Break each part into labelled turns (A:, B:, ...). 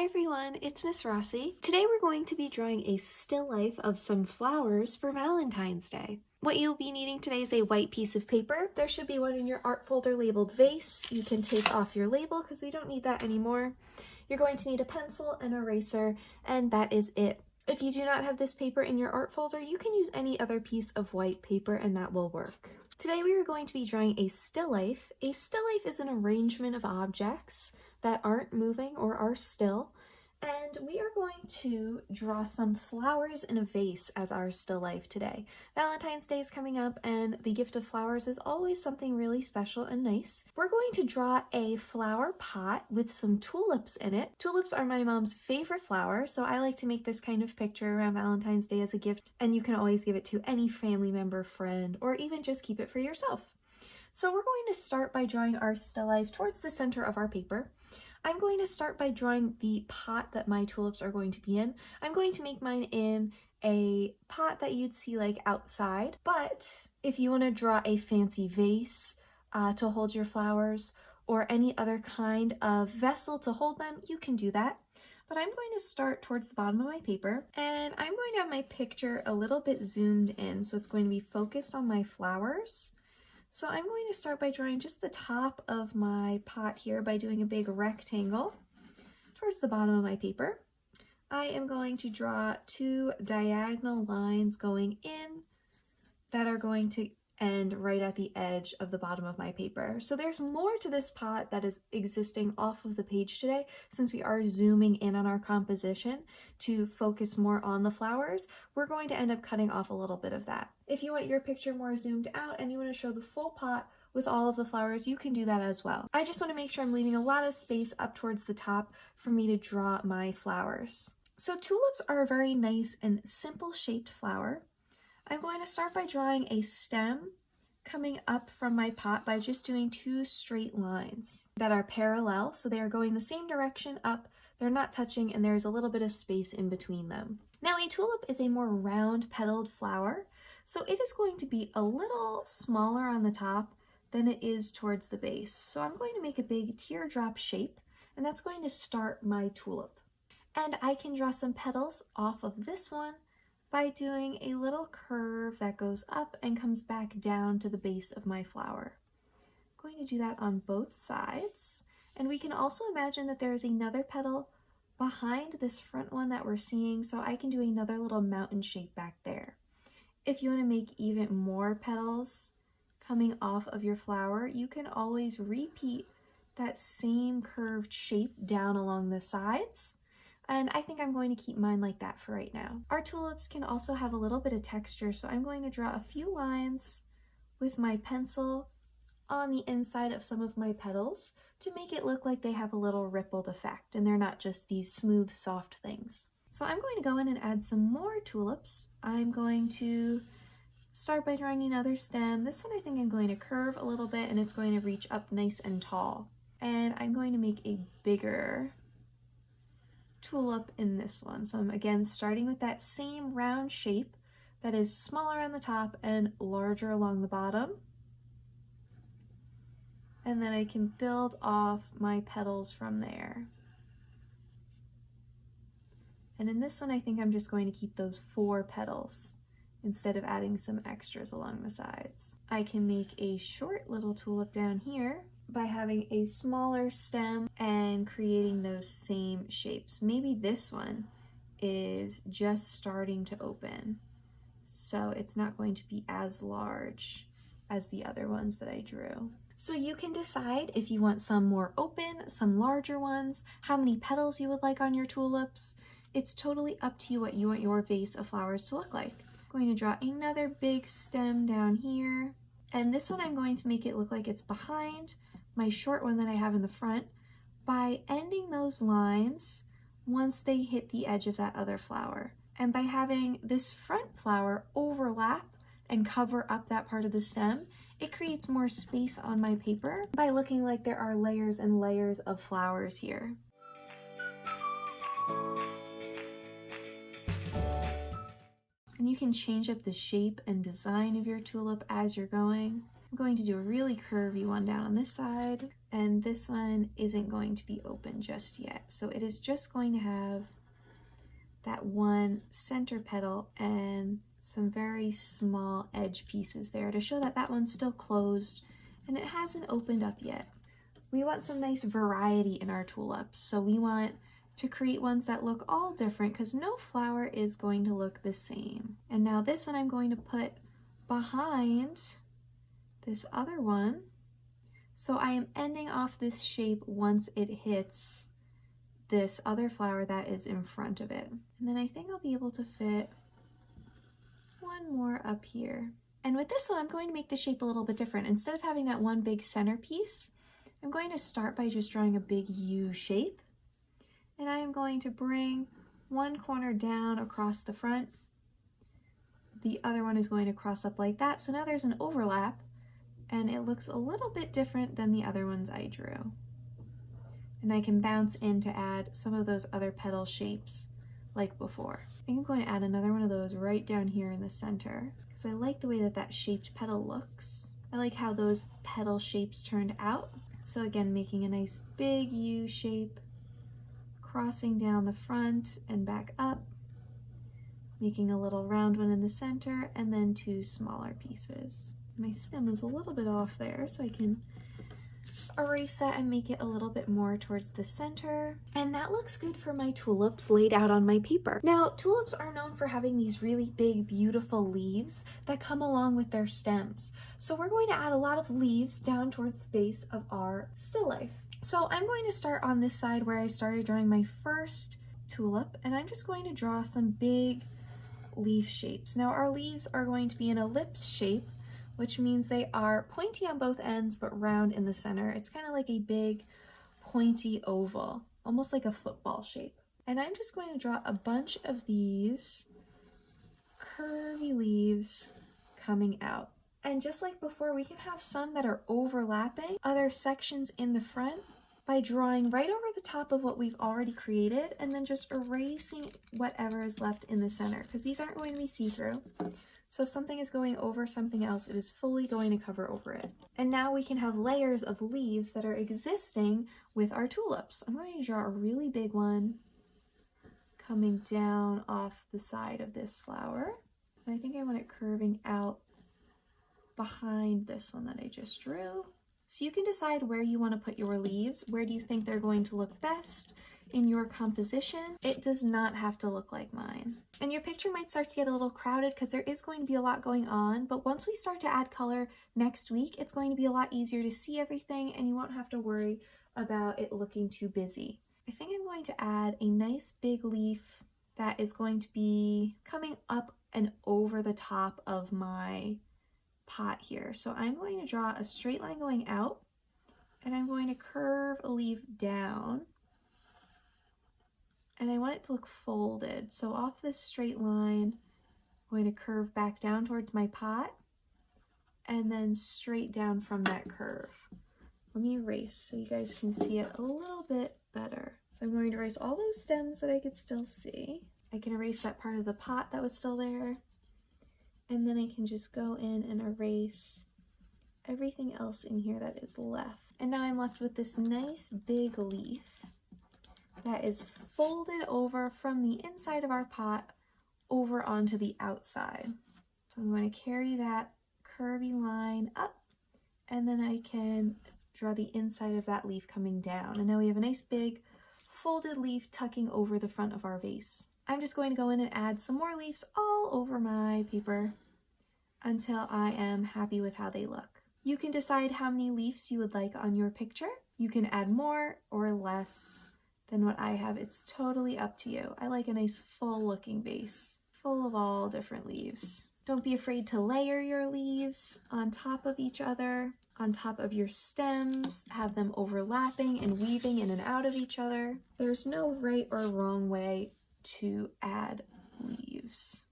A: Hi everyone, it's Miss Rossi. Today we're going to be drawing a still life of some flowers for Valentine's Day. What you'll be needing today is a white piece of paper. There should be one in your art folder labeled vase. You can take off your label because we don't need that anymore. You're going to need a pencil, an eraser, and that is it. If you do not have this paper in your art folder, you can use any other piece of white paper and that will work. Today we are going to be drawing a still life. A still life is an arrangement of objects that aren't moving or are still, and we are going to draw some flowers in a vase as our still life today. Valentine's Day is coming up and the gift of flowers is always something really special and nice. We're going to draw a flower pot with some tulips in it. Tulips are my mom's favorite flower, so I like to make this kind of picture around Valentine's Day as a gift, and you can always give it to any family member, friend, or even just keep it for yourself. So we're going to start by drawing our still life towards the center of our paper. I'm going to start by drawing the pot that my tulips are going to be in. I'm going to make mine in a pot that you'd see like outside, but if you want to draw a fancy vase to hold your flowers or any other kind of vessel to hold them, you can do that. But I'm going to start towards the bottom of my paper, and I'm going to have my picture a little bit zoomed in, so it's going to be focused on my flowers. So I'm going to start by drawing just the top of my pot here by doing a big rectangle towards the bottom of my paper. I am going to draw two diagonal lines going in that are going to end right at the edge of the bottom of my paper. So there's more to this pot that is existing off of the page today, since we are zooming in on our composition to focus more on the flowers. We're going to end up cutting off a little bit of that. If you want your picture more zoomed out and you want to show the full pot with all of the flowers, you can do that as well. I just want to make sure I'm leaving a lot of space up towards the top for me to draw my flowers. So tulips are a very nice and simple shaped flower. I'm going to start by drawing a stem coming up from my pot by just doing two straight lines that are parallel, so they are going the same direction up, they're not touching, and there's a little bit of space in between them. Now a tulip is a more round petaled flower, so it is going to be a little smaller on the top than it is towards the base. So I'm going to make a big teardrop shape, and that's going to start my tulip. And I can draw some petals off of this one by doing a little curve that goes up and comes back down to the base of my flower. I'm going to do that on both sides. And we can also imagine that there is another petal behind this front one that we're seeing, so I can do another little mountain shape back there. If you want to make even more petals coming off of your flower, you can always repeat that same curved shape down along the sides. And I think I'm going to keep mine like that for right now. Our tulips can also have a little bit of texture, so I'm going to draw a few lines with my pencil on the inside of some of my petals to make it look like they have a little rippled effect and they're not just these smooth, soft things. So I'm going to go in and add some more tulips. I'm going to start by drawing another stem. This one I think I'm going to curve a little bit and it's going to reach up nice and tall. And I'm going to make a bigger tulip in this one. So I'm again starting with that same round shape that is smaller on the top and larger along the bottom. And then I can build off my petals from there. And in this one, I think I'm just going to keep those 4 petals instead of adding some extras along the sides. I can make a short little tulip down here by having a smaller stem and creating those same shapes. Maybe this one is just starting to open, so it's not going to be as large as the other ones that I drew. So you can decide if you want some more open, some larger ones, how many petals you would like on your tulips. It's totally up to you what you want your vase of flowers to look like. I'm going to draw another big stem down here, and this one I'm going to make it look like it's behind my short one that I have in the front by ending those lines once they hit the edge of that other flower. And by having this front flower overlap and cover up that part of the stem, it creates more space on my paper by looking like there are layers and layers of flowers here. And you can change up the shape and design of your tulip as you're going. I'm going to do a really curvy one down on this side, and this one isn't going to be open just yet. So it is just going to have that one center petal and some very small edge pieces there to show that that one's still closed and it hasn't opened up yet. We want some nice variety in our tulips, so we want to create ones that look all different because no flower is going to look the same. And now this one I'm going to put behind this other one, so I am ending off this shape once it hits this other flower that is in front of it. And then I think I'll be able to fit one more up here. And with this one, I'm going to make the shape a little bit different. Instead of having that one big centerpiece, I'm going to start by just drawing a big U shape. And I am going to bring one corner down across the front. The other one is going to cross up like that. So now there's an overlap and it looks a little bit different than the other ones I drew. And I can bounce in to add some of those other petal shapes like before. I think I'm going to add another one of those right down here in the center because I like the way that that shaped petal looks. I like how those petal shapes turned out. So again, making a nice big U shape, crossing down the front and back up, making a little round one in the center, and then two smaller pieces. My stem is a little bit off there, so I can erase that and make it a little bit more towards the center. And that looks good for my tulips laid out on my paper. Now, tulips are known for having these really big, beautiful leaves that come along with their stems. So we're going to add a lot of leaves down towards the base of our still life. So I'm going to start on this side where I started drawing my first tulip, and I'm just going to draw some big leaf shapes. Now our leaves are going to be an ellipse shape, which means they are pointy on both ends but round in the center. It's kind of like a big pointy oval, almost like a football shape. And I'm just going to draw a bunch of these curvy leaves coming out. And just like before, we can have some that are overlapping other sections in the front by drawing right over the top of what we've already created and then just erasing whatever is left in the center, because these aren't going to be see-through. So if something is going over something else, it is fully going to cover over it. And now we can have layers of leaves that are existing with our tulips. I'm going to draw a really big one coming down off the side of this flower. And I think I want it curving out behind this one that I just drew. So you can decide where you want to put your leaves. Where do you think they're going to look best in your composition? It does not have to look like mine. And your picture might start to get a little crowded because there is going to be a lot going on, but once we start to add color next week, it's going to be a lot easier to see everything and you won't have to worry about it looking too busy. I think I'm going to add a nice big leaf that is going to be coming up and over the top of my pot here. So I'm going to draw a straight line going out and I'm going to curve a leaf down. And I want it to look folded. So off this straight line, I'm going to curve back down towards my pot and then straight down from that curve. Let me erase so you guys can see it a little bit better. So I'm going to erase all those stems that I could still see. I can erase that part of the pot that was still there. And then I can just go in and erase everything else in here that is left. And now I'm left with this nice big leaf that is folded over from the inside of our pot over onto the outside. So I'm going to carry that curvy line up and then I can draw the inside of that leaf coming down. And now we have a nice big folded leaf tucking over the front of our vase. I'm just going to go in and add some more leaves all over my paper until I am happy with how they look. You can decide how many leaves you would like on your picture. You can add more or less than what I have. It's totally up to you. I like a nice full looking vase full of all different leaves. Don't be afraid to layer your leaves on top of each other, on top of your stems, have them overlapping and weaving in and out of each other. There's no right or wrong way to add leaves.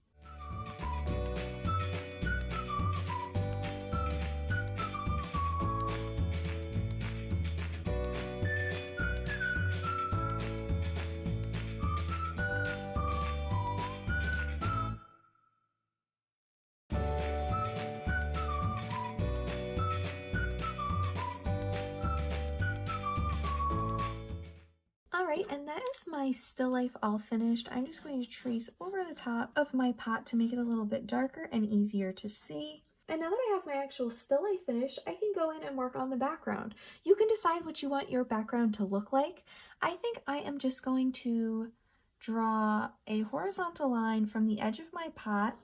A: right, and that is my still life all finished. I'm just going to trace over the top of my pot to make it a little bit darker and easier to see. And now that I have my actual still life finished, I can go in and work on the background. You can decide what you want your background to look like. I think I am just going to draw a horizontal line from the edge of my pot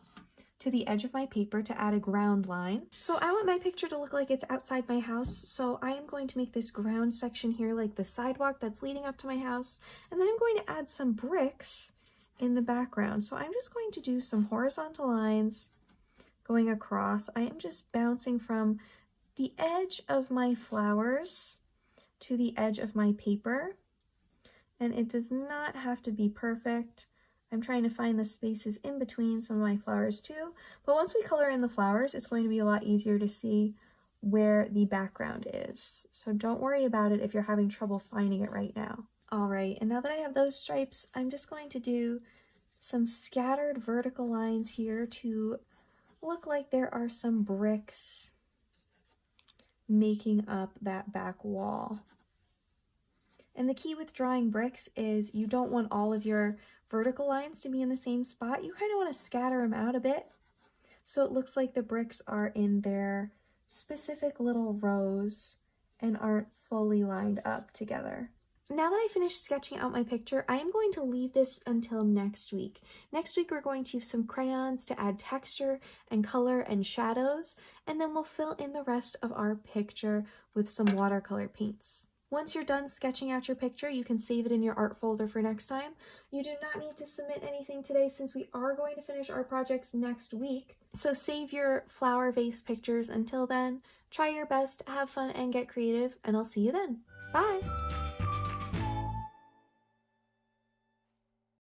A: to the edge of my paper to add a ground line. So I want my picture to look like it's outside my house, so I am going to make this ground section here like the sidewalk that's leading up to my house, and then I'm going to add some bricks in the background. So I'm just going to do some horizontal lines going across. I am just bouncing from the edge of my flowers to the edge of my paper, and it does not have to be perfect. I'm trying to find the spaces in between some of my flowers too, but once we color in the flowers, it's going to be a lot easier to see where the background is. So don't worry about it if you're having trouble finding it right now. All right, and now that I have those stripes, I'm just going to do some scattered vertical lines here to look like there are some bricks making up that back wall. And the key with drawing bricks is you don't want all of your vertical lines to be in the same spot. You kind of want to scatter them out a bit so it looks like the bricks are in their specific little rows and aren't fully lined up together. Now that I finished sketching out my picture, I am going to leave this until next week. Next week we're going to use some crayons to add texture and color and shadows, and then we'll fill in the rest of our picture with some watercolor paints. Once you're done sketching out your picture, you can save it in your art folder for next time. You do not need to submit anything today since we are going to finish our projects next week. So save your flower vase pictures until then. Try your best, have fun, and get creative, and I'll see you then. Bye!